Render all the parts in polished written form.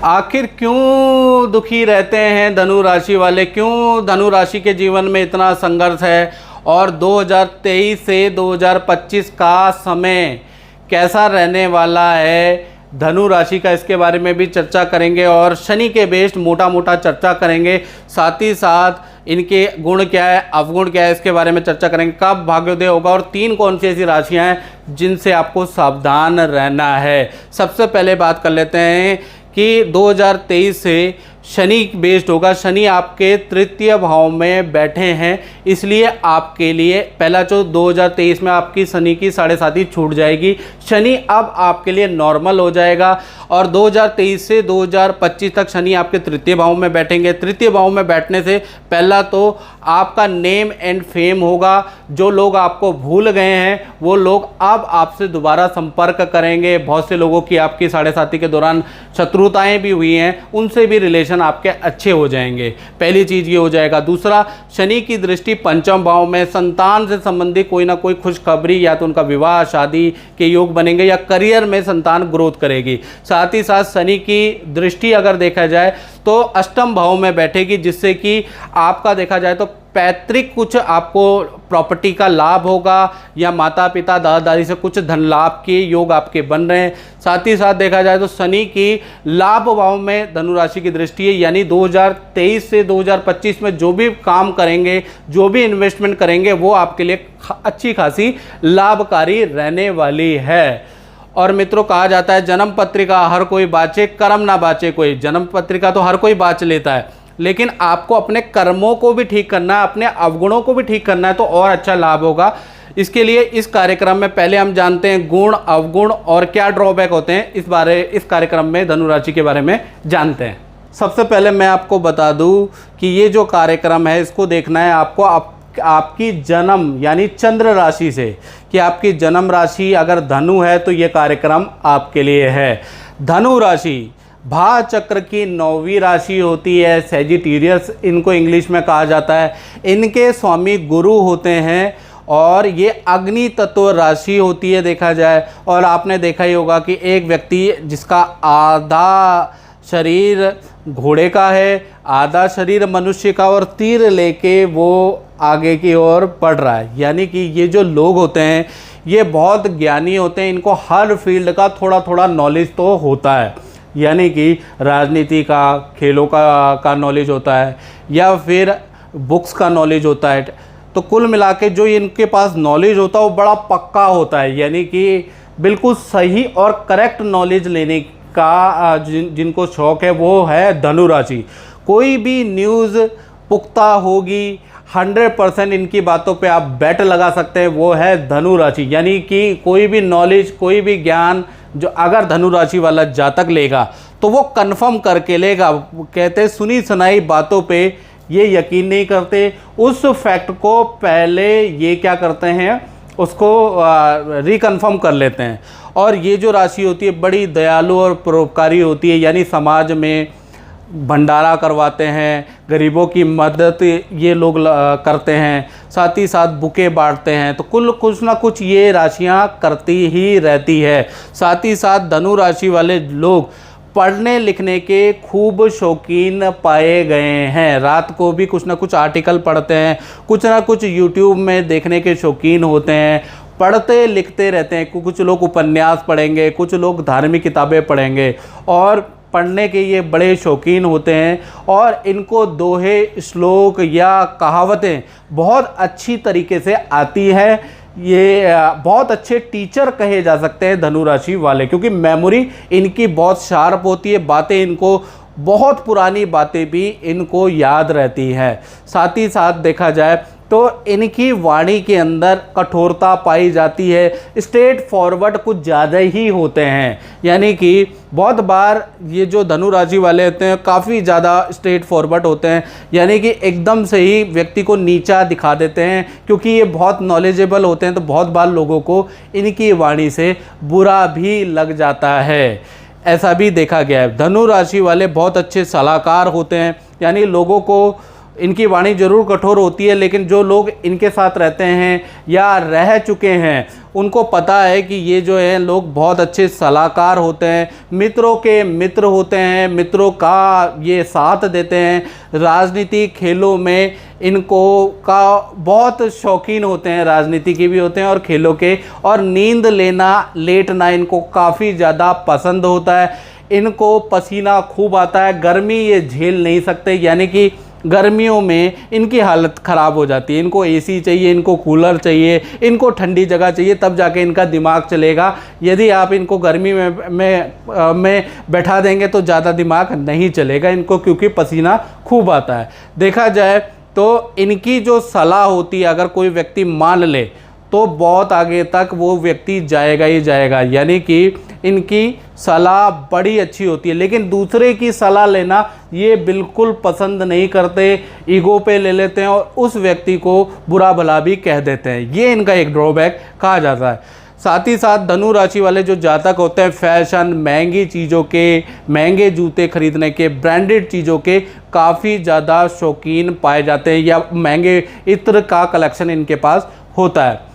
आखिर क्यों दुखी रहते हैं धनु राशि वाले, क्यों धनु राशि के जीवन में इतना संघर्ष है, और 2023 से 2025 का समय कैसा रहने वाला है धनु राशि का, इसके बारे में भी चर्चा करेंगे। और शनि के बेस्ड मोटा मोटा चर्चा करेंगे, साथ ही साथ इनके गुण क्या है, अवगुण क्या है, इसके बारे में चर्चा करेंगे। कब भाग्योदय होगा और 3 कौन सी ऐसी राशियां हैं जिनसे आपको सावधान रहना है। सबसे पहले बात कर लेते हैं कि 2023 से शनि बेस्ड होगा। शनि आपके तृतीय भाव में बैठे हैं, इसलिए आपके लिए पहला जो 2023 में आपकी शनि की 7.5 छूट जाएगी। शनि अब आपके लिए नॉर्मल हो जाएगा और 2023 से 2025 तक शनि आपके तृतीय भाव में बैठेंगे। तृतीय भाव में बैठने से पहला तो आपका नेम एंड फेम होगा। जो लोग आपको भूल गए हैं वो लोग अब आपसे दोबारा संपर्क करेंगे। बहुत से लोगों की आपकी 7.5 के दौरान शत्रुताएं भी हुई हैं, उनसे भी रिलेशन आपके अच्छे हो जाएंगे। पहली चीज ये हो जाएगा। दूसरा, शनि की दृष्टि पंचम भाव में, संतान से संबंधित कोई ना कोई खुशखबरी, या तो उनका विवाह शादी के योग बनेंगे या करियर में संतान ग्रोथ करेगी। साथ ही साथ शनि की दृष्टि अगर देखा जाए तो अष्टम भाव में बैठेगी, जिससे कि आपका देखा जाए तो पैतृक कुछ आपको प्रॉपर्टी का लाभ होगा, या माता पिता दादा दादी से कुछ धन लाभ के योग आपके बन रहे हैं। साथ ही साथ देखा जाए तो शनि की लाभ भाव में धनु राशि की दृष्टि है, यानी 2023 से 2025 में जो भी काम करेंगे, जो भी इन्वेस्टमेंट करेंगे, वो आपके लिए अच्छी खासी लाभकारी रहने वाली है। और मित्रों, कहा जाता है जन्म पत्रिका हर कोई बाँचे, कर्म ना बाँचे कोई। जन्म पत्रिका तो हर कोई बाँच लेता है, लेकिन आपको अपने कर्मों को भी ठीक करना है, अपने अवगुणों को भी ठीक करना है, तो और अच्छा लाभ होगा। इसके लिए इस कार्यक्रम में पहले हम जानते हैं गुण अवगुण और क्या ड्रॉबैक होते हैं। इस कार्यक्रम में धनु राशि के बारे में जानते हैं। सबसे पहले मैं आपको बता दूं कि ये जो कार्यक्रम है इसको देखना है आपको आपकी जन्म यानी चंद्र राशि से, कि आपकी जन्म राशि अगर धनु है तो ये कार्यक्रम आपके लिए है। धनु राशि भा चक्र की 9वीं राशि होती है, सैजिटेरियस इनको इंग्लिश में कहा जाता है। इनके स्वामी गुरु होते हैं और ये अग्नि तत्व राशि होती है देखा जाए। और आपने देखा ही होगा कि एक व्यक्ति जिसका आधा शरीर घोड़े का है, आधा शरीर मनुष्य का, और तीर लेके वो आगे की ओर बढ़ रहा है। यानी कि ये जो लोग होते हैं ये बहुत ज्ञानी होते हैं, इनको हर फील्ड का थोड़ा थोड़ा नॉलेज तो होता है। यानी कि राजनीति का, खेलों का नॉलेज होता है, या फिर बुक्स का नॉलेज होता है। तो कुल मिला के जो इनके पास नॉलेज होता है वो बड़ा पक्का होता है, यानी कि बिल्कुल सही और करेक्ट नॉलेज लेने का जिनको शौक़ है वो है धनु राशि। कोई भी न्यूज़ पुख्ता होगी, 100% इनकी बातों पे आप बेट लगा सकते हैं, वो है धनु राशि। यानी कि कोई भी नॉलेज, कोई भी ज्ञान जो अगर धनु राशि वाला जातक लेगा तो वो कंफर्म करके लेगा। कहते हैं सुनी सुनाई बातों पे ये यकीन नहीं करते, उस फैक्ट को पहले ये क्या करते हैं, उसको रिकन्फर्म कर लेते हैं। और ये जो राशि होती है बड़ी दयालु और परोपकारी होती है, यानी समाज में भंडारा करवाते हैं, गरीबों की मदद ये लोग करते हैं, साथ ही साथ बुके बांटते हैं। तो कुछ ना कुछ ये राशियां करती ही रहती है। साथ ही साथ धनु राशि वाले लोग पढ़ने लिखने के खूब शौकीन पाए गए हैं। रात को भी कुछ ना कुछ आर्टिकल पढ़ते हैं, कुछ ना कुछ यूट्यूब में देखने के शौकीन होते हैं, पढ़ते लिखते रहते हैं। कुछ लोग उपन्यास पढ़ेंगे, कुछ लोग धार्मिक किताबें पढ़ेंगे, और पढ़ने के ये बड़े शौकीन होते हैं। और इनको दोहे, श्लोक या कहावतें बहुत अच्छी तरीके से आती है। ये बहुत अच्छे टीचर कहे जा सकते हैं धनु राशि वाले, क्योंकि मेमोरी इनकी बहुत शार्प होती है। बातें इनको, बहुत पुरानी बातें भी इनको याद रहती हैं। साथ ही साथ देखा जाए तो इनकी वाणी के अंदर कठोरता पाई जाती है, स्ट्रेट फॉरवर्ड कुछ ज़्यादा ही होते हैं। यानी कि बहुत बार ये जो धनु राशि वाले होते हैं काफ़ी ज़्यादा स्ट्रेट फॉरवर्ड होते हैं, यानी कि एकदम से ही व्यक्ति को नीचा दिखा देते हैं। क्योंकि ये बहुत नॉलेजेबल होते हैं तो बहुत बार लोगों को इनकी वाणी से बुरा भी लग जाता है, ऐसा भी देखा गया है। धनु राशि वाले बहुत अच्छे सलाहकार होते हैं, यानी लोगों को, इनकी वाणी जरूर कठोर होती है, लेकिन जो लोग इनके साथ रहते हैं या रह चुके हैं उनको पता है कि ये जो है लोग बहुत अच्छे सलाहकार होते हैं, मित्रों के मित्र होते हैं, मित्रों का ये साथ देते हैं। राजनीति खेलों में इनको का बहुत शौकीन होते हैं, राजनीति के भी होते हैं और खेलों के, और नींद लेना लेटना इनको काफ़ी ज़्यादा पसंद होता है। इनको पसीना खूब आता है, गर्मी ये झेल नहीं सकते, यानी कि गर्मियों में इनकी हालत ख़राब हो जाती है। इनको एसी चाहिए, इनको कूलर चाहिए, इनको ठंडी जगह चाहिए, तब जाके इनका दिमाग चलेगा। यदि आप इनको गर्मी में बैठा देंगे तो ज़्यादा दिमाग नहीं चलेगा इनको, क्योंकि पसीना खूब आता है। देखा जाए तो इनकी जो सलाह होती है, अगर कोई व्यक्ति मान ले तो बहुत आगे तक वो व्यक्ति जाएगा ही जाएगा, यानी कि इनकी सलाह बड़ी अच्छी होती है। लेकिन दूसरे की सलाह लेना ये बिल्कुल पसंद नहीं करते, ईगो पे ले लेते हैं और उस व्यक्ति को बुरा भला भी कह देते हैं। ये इनका एक ड्रॉबैक कहा जाता है। साथ ही साथ धनु राशि वाले जो जातक होते हैं, फैशन, महंगी चीज़ों के, महंगे जूते खरीदने के, ब्रांडेड चीज़ों के काफ़ी ज़्यादा शौकीन पाए जाते हैं, या महंगे इत्र का कलेक्शन इनके पास होता है।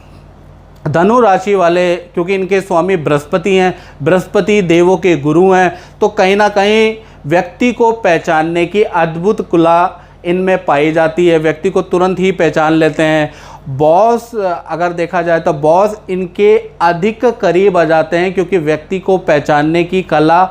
धनु राशि वाले, क्योंकि इनके स्वामी बृहस्पति हैं, बृहस्पति देवों के गुरु हैं, तो कहीं ना कहीं व्यक्ति को पहचानने की अद्भुत कला इनमें पाई जाती है। व्यक्ति को तुरंत ही पहचान लेते हैं। बॉस, अगर देखा जाए तो बॉस इनके अधिक करीब आ जाते हैं, क्योंकि व्यक्ति को पहचानने की कला,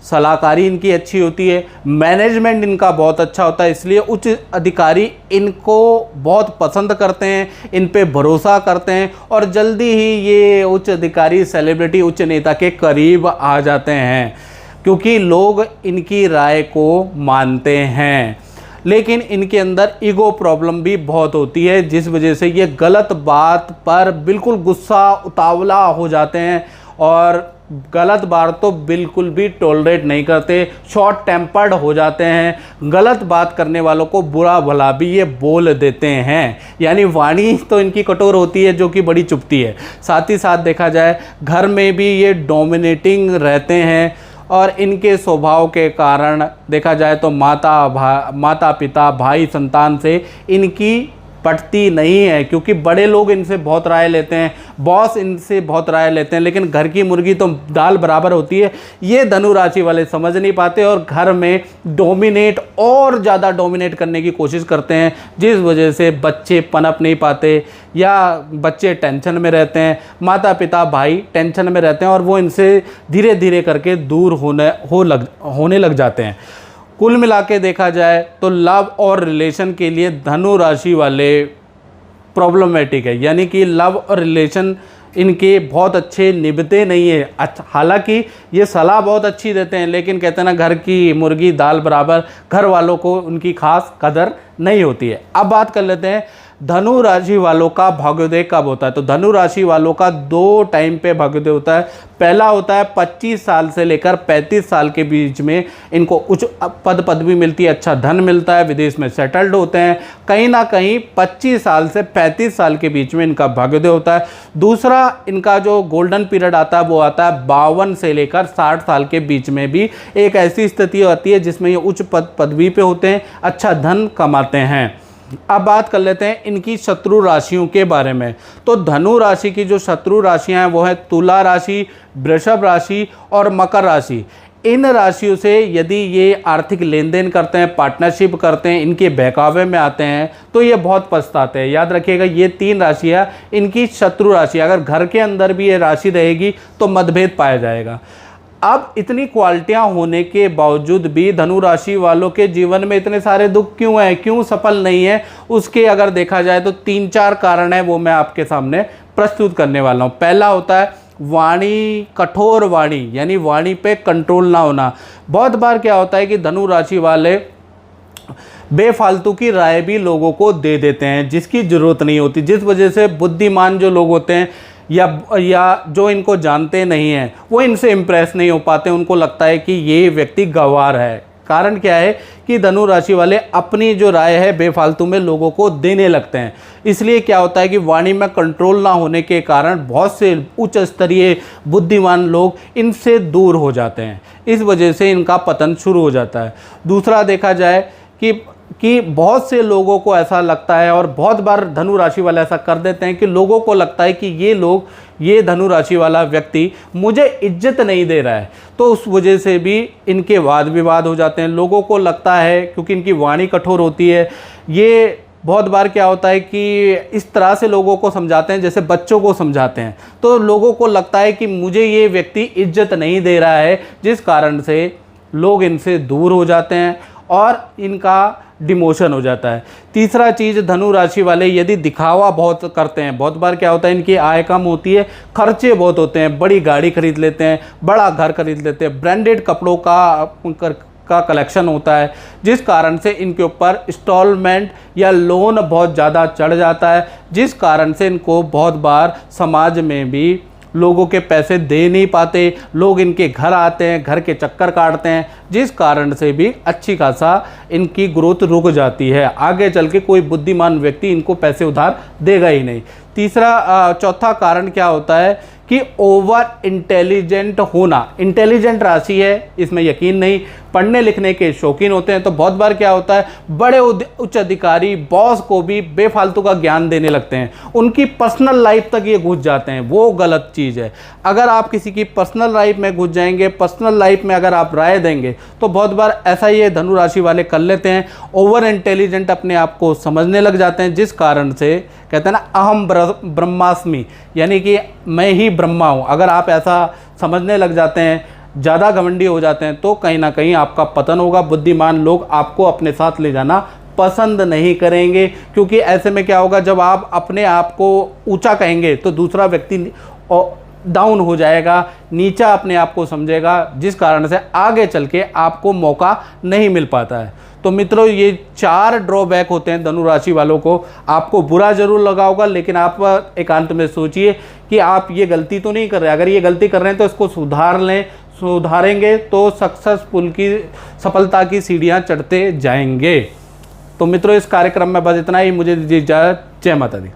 सलाहकारी इनकी अच्छी होती है। मैनेजमेंट इनका बहुत अच्छा होता है, इसलिए उच्च अधिकारी इनको बहुत पसंद करते हैं, इन पे भरोसा करते हैं और जल्दी ही ये उच्च अधिकारी, सेलिब्रिटी, उच्च नेता के करीब आ जाते हैं, क्योंकि लोग इनकी राय को मानते हैं। लेकिन इनके अंदर ईगो प्रॉब्लम भी बहुत होती है, जिस वजह से ये गलत बात पर बिल्कुल गुस्सा, उतावला हो जाते हैं और गलत बात तो बिल्कुल भी टॉलरेट नहीं करते, शॉर्ट टेम्पर्ड हो जाते हैं। गलत बात करने वालों को बुरा भला भी ये बोल देते हैं, यानी वाणी तो इनकी कठोर होती है जो कि बड़ी चुभती है। साथ ही साथ देखा जाए घर में भी ये डोमिनेटिंग रहते हैं और इनके स्वभाव के कारण देखा जाए तो माता पिता, भाई, संतान से इनकी पटती नहीं है, क्योंकि बड़े लोग इनसे बहुत राय लेते हैं, बॉस इनसे बहुत राय लेते हैं, लेकिन घर की मुर्गी तो दाल बराबर होती है, ये धनु राशि वाले समझ नहीं पाते और घर में डोमिनेट और ज़्यादा डोमिनेट करने की कोशिश करते हैं, जिस वजह से बच्चे पनप नहीं पाते या बच्चे टेंशन में रहते हैं, माता पिता, भाई टेंशन में रहते हैं और वो इनसे धीरे धीरे करके दूर होने लग जाते हैं। कुल मिला के देखा जाए तो लव और रिलेशन के लिए धनु राशि वाले प्रॉब्लमेटिक है, यानी कि लव और रिलेशन इनके बहुत अच्छे निभते नहीं है। हालांकि ये सलाह बहुत अच्छी देते हैं, लेकिन कहते हैं ना, घर की मुर्गी दाल बराबर, घर वालों को उनकी खास कदर नहीं होती है। अब बात कर लेते हैं धनु राशि वालों का भाग्योदय कब होता है। तो धनु राशि वालों का 2 टाइम पे भाग्योदय होता है। पहला होता है 25 साल से लेकर 35 साल के बीच में इनको उच्च पद पदवी मिलती है, अच्छा धन मिलता है, विदेश में सेटल्ड होते हैं। कहीं ना कहीं 25 साल से 35 साल के बीच में इनका भाग्योदय होता है। दूसरा इनका जो गोल्डन पीरियड आता है वो आता है 52 से लेकर 60 साल के बीच में भी एक ऐसी स्थिति आती है जिसमें ये उच्च पद पदवी पे होते हैं, अच्छा धन कमाते हैं। अब बात कर लेते हैं इनकी शत्रु राशियों के बारे में। तो धनु राशि की जो शत्रु राशियां हैं वो है तुला राशि, वृषभ राशि और मकर राशि। इन राशियों से यदि ये आर्थिक लेन देन करते हैं, पार्टनरशिप करते हैं, इनके बहकावे में आते हैं तो ये बहुत पछताते हैं। याद रखिएगा, ये 3 राशियाँ इनकी शत्रु राशि, अगर घर के अंदर भी ये राशि रहेगी तो मतभेद पाया जाएगा। अब इतनी क्वालिटियां होने के बावजूद भी धनु राशि वालों के जीवन में इतने सारे दुख क्यों हैं, क्यों सफल नहीं है, उसके अगर देखा जाए तो 3-4 कारण है, वो मैं आपके सामने प्रस्तुत करने वाला हूं। पहला होता है वाणी, कठोर वाणी, यानी वाणी पे कंट्रोल ना होना। बहुत बार क्या होता है कि धनु राशि वाले बेफालतू की राय भी लोगों को दे देते हैं जिसकी ज़रूरत नहीं होती, जिस वजह से बुद्धिमान जो लोग होते हैं या जो इनको जानते नहीं हैं वो इनसे इम्प्रेस नहीं हो पाते। उनको लगता है कि ये व्यक्ति गंवार है। कारण क्या है कि धनु राशि वाले अपनी जो राय है बेफालतू में लोगों को देने लगते हैं। इसलिए क्या होता है कि वाणी में कंट्रोल ना होने के कारण बहुत से उच्च स्तरीय बुद्धिमान लोग इनसे दूर हो जाते हैं। इस वजह से इनका पतन शुरू हो जाता है। दूसरा देखा जाए कि कि बहुत से लोगों को ऐसा लगता है, और बहुत बार धनु राशि वाले ऐसा कर देते हैं कि लोगों को लगता है कि ये धनु राशि वाला व्यक्ति मुझे इज्जत नहीं दे रहा है, तो उस वजह से भी इनके वाद विवाद हो जाते हैं। लोगों को लगता है, क्योंकि इनकी वाणी कठोर होती है, ये बहुत बार क्या होता है कि इस तरह से लोगों को समझाते हैं जैसे बच्चों को समझाते हैं, तो लोगों को लगता है कि मुझे ये व्यक्ति इज्जत नहीं दे रहा है, जिस कारण से लोग इनसे दूर हो जाते हैं और इनका डिमोशन हो जाता है। तीसरा चीज़, धनु राशि वाले यदि दिखावा बहुत करते हैं, बहुत बार क्या होता है इनकी आय कम होती है, खर्चे बहुत होते हैं, बड़ी गाड़ी खरीद लेते हैं, बड़ा घर खरीद लेते हैं, ब्रांडेड कपड़ों का कलेक्शन होता है, जिस कारण से इनके ऊपर इंस्टॉलमेंट या लोन बहुत ज़्यादा चढ़ जाता है, जिस कारण से इनको बहुत बार समाज में भी लोगों के पैसे दे नहीं पाते, लोग इनके घर आते हैं, घर के चक्कर काटते हैं, जिस कारण से भी अच्छी खासा इनकी ग्रोथ रुक जाती है। आगे चल के कोई बुद्धिमान व्यक्ति इनको पैसे उधार देगा ही नहीं। चौथा कारण क्या होता है कि ओवर इंटेलिजेंट होना। इंटेलिजेंट राशि है, इसमें यकीन नहीं, पढ़ने लिखने के शौकीन होते हैं, तो बहुत बार क्या होता है बड़े उच्च अधिकारी बॉस को भी बेफालतू का ज्ञान देने लगते हैं, उनकी पर्सनल लाइफ तक ये घुस जाते हैं, वो गलत चीज़ है। अगर आप किसी की पर्सनल लाइफ में घुस जाएंगे, पर्सनल लाइफ में अगर आप राय देंगे, तो बहुत बार ऐसा ये धनु राशि वाले कर लेते हैं, ओवर इंटेलिजेंट अपने आप को समझने लग जाते हैं, जिस कारण से कहते हैं ना अहम ब्रह्मास्मि, यानी कि मैं ही ब्रह्मा हूँ। अगर आप ऐसा समझने लग जाते हैं, ज़्यादा घमंडी हो जाते हैं, तो कहीं ना कहीं आपका पतन होगा। बुद्धिमान लोग आपको अपने साथ ले जाना पसंद नहीं करेंगे, क्योंकि ऐसे में क्या होगा, जब आप अपने आप को ऊंचा कहेंगे तो दूसरा व्यक्ति डाउन हो जाएगा, नीचा अपने आप को समझेगा, जिस कारण से आगे चल के आपको मौका नहीं मिल पाता है। तो मित्रों, ये 4 ड्रॉबैक होते हैं धनु राशि वालों को। आपको बुरा जरूर लगा होगा, लेकिन आप एकांत में सोचिए कि आप ये गलती तो नहीं कर रहे। अगर ये गलती कर रहे हैं तो इसको सुधार लें, सुधारेंगे तो सफलता की सीढ़ियाँ चढ़ते जाएंगे। तो मित्रों, इस कार्यक्रम में बस इतना ही। मुझे दीजिए इजाज़त। जय माता दी।